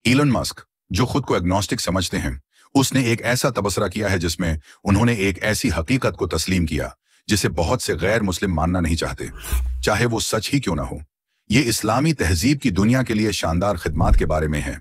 Alan مस्क, जो खुद को एग्नोस्टिक समझते हैं, उसने एक ऐसा तबसरा किया है जिसमें उन्होंने एक ऐसी हकीकत को तस्लीम किया जिसे बहुत से गैर मुस्लिम मानना नहीं चाहते, चाहे वो सच ही क्यों ना हो। ये इस्लामी तहजीब की दुनिया के लिए शानदार खिदमात के बारे में है।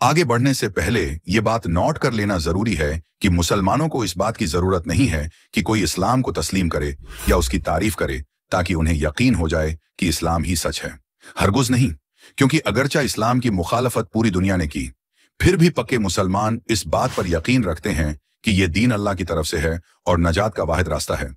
आगे बढ़ने से पहले ये बात नोट कर लेना जरूरी है कि मुसलमानों को इस बात की जरूरत नहीं है कि कोई इस्लाम को तस्लीम करे या उसकी तारीफ करे ताकि उन्हें यकीन हो जाए कि इस्लाम ही सच है। हरगुज नहीं, क्योंकि अगरचा इस्लाम की मुखालफत पूरी दुनिया ने की, फिर भी पक्के मुसलमान इस बात पर यकीन रखते हैं कि ये दीन अल्लाह की तरफ से है और नजात का वाहिद रास्ता है।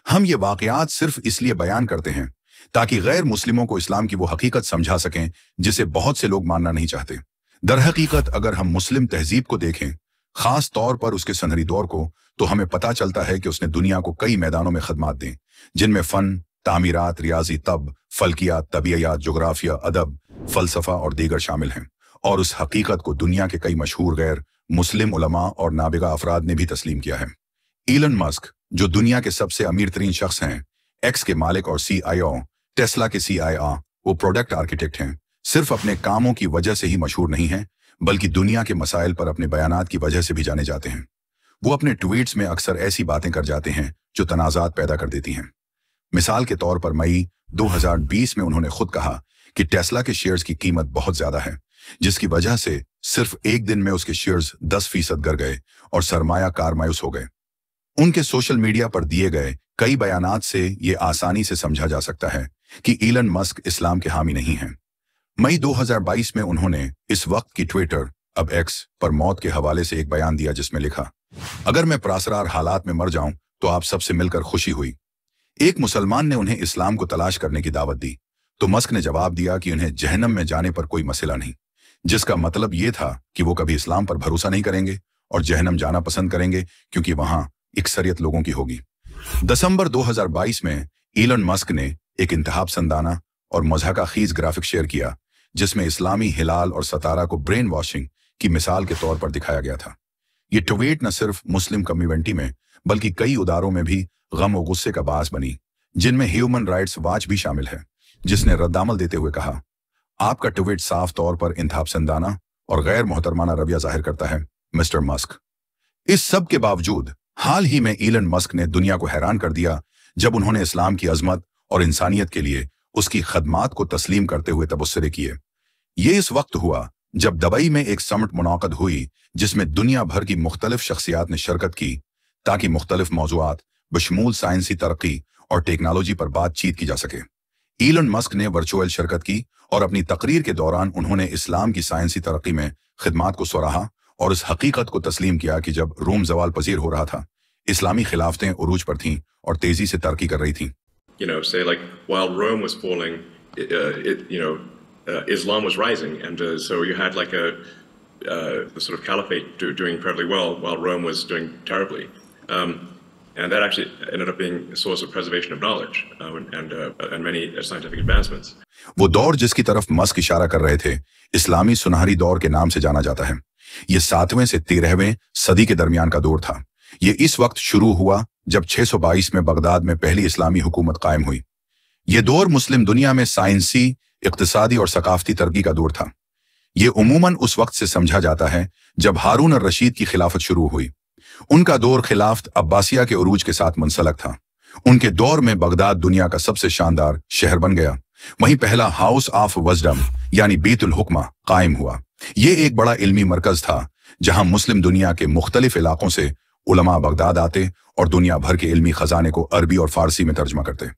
हम ये वाकयात सिर्फ इसलिए बयान करते हैं ताकि गैर मुस्लिमों को इस्लाम की वो हकीकत समझा सकें जिसे बहुत से लोग मानना नहीं चाहते। दरहकीकत अगर हम मुस्लिम तहजीब को देखें, खास तौर पर उसके सनहरी दौर को, तो हमें पता चलता है कि उसने दुनिया को कई मैदानों में खदमात दी, जिनमें फन, तामीरात, रियाजी, तब, फल्कियात, तबीयत, जोग्राफिया, अदब, फलसफा और दीगर शामिल हैं। और उस हकीकत को दुनिया के कई मशहूर गैर मुस्लिम उलमा और नाबिगा अफराद ने भी तस्लीम किया है। एलन मस्क, जो दुनिया के सबसे अमीर तरीन शख्स हैं, एक्स के मालिक और CIO, टेस्ला के CIO, वो प्रोडक्ट आर्किटेक्ट हैं, सिर्फ अपने कामों की वजह से ही मशहूर नहीं हैं, बल्कि दुनिया के मसाइल पर अपने बयानात की वजह से भी जाने जाते हैं। वो अपने ट्वीट्स में अक्सर ऐसी बातें कर जाते हैं जो तनाज़ात पैदा कर देती हैं। मिसाल के तौर पर मई 2020 में उन्होंने खुद कहा कि टेस्ला के शेयर्स की कीमत बहुत ज्यादा है, जिसकी वजह से सिर्फ एक दिन में उसके शेयर्स 10% गिर गए और सरमायाकार मायूस हो गए। उनके सोशल मीडिया पर दिए गए कई बयानात से ये आसानी से समझा जा सकता है कि एलन मस्क इस्लाम के हामी नहीं हैं। मई 2022 में उन्होंने इस वक्त की ट्विटर, अब एक्स, पर मौत के हवाले से एक बयान दिया जिसमें लिखा, अगर मैं प्रासरार हालात में मर जाऊं तो आप सबसे मिलकर खुशी हुई। एक मुसलमान ने उन्हें इस्लाम को तलाश करने की दावत दी तो मस्क ने जवाब दिया कि उन्हें जहन्नम में जाने पर कोई मसला नहीं, जिसका मतलब ये था कि वो कभी इस्लाम पर भरोसा नहीं करेंगे और जहन्नम जाना पसंद करेंगे क्योंकि वहां अक्सरियत लोगों की होगी। दिसंबर 2022 में एलन मस्क ने एक इंतहापसंदाना और मज़ाक़ाख़ीज़ ग्राफिक शेयर किया जिसमें इस्लामी हिलाल और सतारा को ब्रेन वॉशिंग की मिसाल के तौर पर दिखाया गया था। ये ट्वीट न सिर्फ मुस्लिम कम्युनिटी में बल्कि कई उदारों में भी गम और गुस्से का बास बनी, जिनमें ह्यूमन राइट्स वॉच भी शामिल है, जिसने रद्दामल देते हुए कहा, आपका ट्वीट साफ तौर पर इंतहापसंदाना और गैर मोहतरमाना रवैया जाहिर करता है मिस्टर मस्क। इस सब के बावजूद हाल ही में एलन मस्क ने दुनिया को हैरान कर दिया जब उन्होंने इस्लाम की अजमत और इंसानियत के लिए उसकी खदमात को तस्लीम करते हुए तबसरे किए। ये इस वक्त हुआ जब दुबई में एक समिट मुनाक़द हुई जिसमें दुनिया भर की मुख्तलिफ शख्सियात ने शिरकत की ताकि मुख्तलिफ मौज़ूआत बशमूल साइंसी तरक्की और टेक्नोलॉजी पर बातचीत की जा सके। एलन मस्क ने वर्चुअल शिरकत की और अपनी तकरीर के दौरान उन्होंने इस्लाम की साइंसी तरक्की में खिदमात को सराहा और इस हकीकत को तस्लीम किया कि जब रोम ज़वाल पजीर हो रहा था, इस्लामी खिलाफतें उरूज पर थीं और तेजी से तरक्की कर रही थीं। Say like while Rome was falling, Islam was rising, and so you had like the sort of caliphate doing incredibly well while Rome was doing terribly, and that actually ended up being a source of preservation of knowledge and many scientific advancements. वो दौर जिसकी तरफ Musk इशारा कर रहे थे इस्लामी सुनहरी दौर के नाम से जाना जाता है। ये 7वें से 13वें सदी के दरमियान का दौर था। ये इस वक्त शुरू हुआ जब 622 में बगदाद में पहली इस्लामी हुकूमत कायम हुई। ये दौर मुस्लिम दुनिया में साइंसी, इक्तिसादी और सकाफती तरक्की का दौर था। ये उमूमन उस वक्त से समझा जाता है जब हारून और रशीद की खिलाफत शुरू हुई। उनका दौर खिलाफत अब्बासिया के उरूज के साथ मुंसलक था। उनके दौर में बगदाद दुनिया का सबसे शानदार शहर बन गया। वहीं पहला हाउस ऑफ वजडम यानी बीतुल हुक्मा कायम हुआ। ये एक बड़ा इल्मी मरकज था जहां मुस्लिम दुनिया के मुख्तलिफ इलाकों से उलमा बगदाद आते और दुनिया भर के इल्मी खजाने को अरबी और फारसी में तर्जमा करते।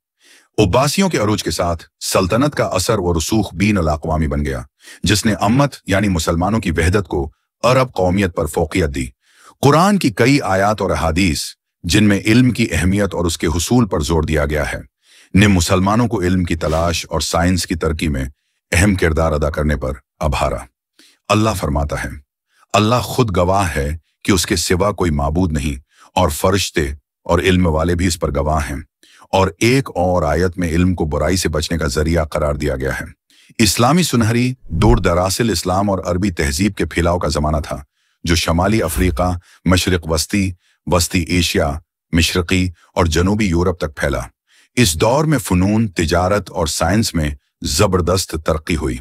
उब्बासियों के अरूज के साथ सल्तनत का असर और रसूख बीन अल अक़वामी बन गया, जिसने अम्मत यानी मुसलमानों की वहदत को अरब कौमियत पर फोकियत दी। कुरान की कई आयात और अहादीस जिनमें इल्म की अहमियत और उसके हुसूल पर जोर दिया गया है, ने मुसलमानों को इल्म की तलाश और साइंस की तरक्की में अहम किरदार अदा करने पर आभारा। अल्लाह फरमाता है, अल्लाह खुद गवाह है कि उसके सिवा कोई माबूद नहीं और फरिश्ते और इल्म वाले भी इस पर गवाह हैं। और एक और आयत में इल्म को बुराई से बचने का जरिया करार दिया गया है। इस्लामी सुनहरी दूर दरासिल इस्लाम और अरबी तहजीब के फैलाव का जमाना था जो शमाली अफ्रीका, मशरिक वस्ती एशिया, मशरकी और जनूबी यूरोप तक फैला। इस दौर में फ़नून, तिजारत और साइंस में ज़बरदस्त तरक्की हुई।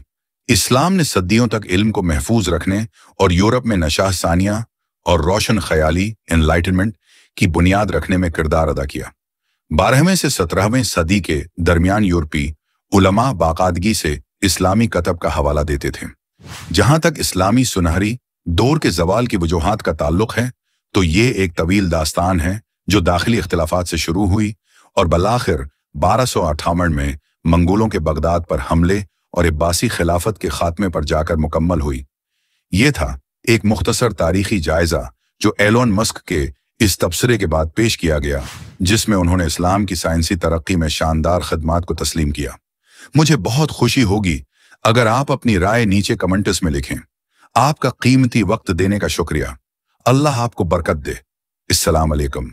इस्लाम ने सदियों तक इल्म को महफूज रखने और यूरोप में नशाह सानिया और रोशन ख्याली एनलाइटनमेंट की बुनियाद रखने में किरदार अदा किया। 12वें से 17वें सदी के दरमियान यूरोपी उलमा बाकायदगी से इस्लामी कतब का हवाला देते थे। जहां तक इस्लामी सुनहरी दौर के जवाल की वजूहात का ताल्लुक है तो ये एक तवील दास्तान है जो दाखिली इख्तिलाफात से शुरू हुई और बलाखिर 1258 में मंगोलों के बगदाद पर हमले और अब्बासी खिलाफत के खात्मे पर जाकर मुकम्मल हुई। ये था एक मुख्तसर तारीखी जायजा जो एलोन मस्क के इस तबसरे के बाद पेश किया गया, जिसमें उन्होंने इस्लाम की साइंसी तरक्की में शानदार खदमात को तस्लीम किया। मुझे बहुत खुशी होगी अगर आप अपनी राय नीचे कमेंट्स में लिखें। आपका कीमती वक्त देने का शुक्रिया। अल्लाह आपको बरकत दे। अस्सलाम अलैकुम।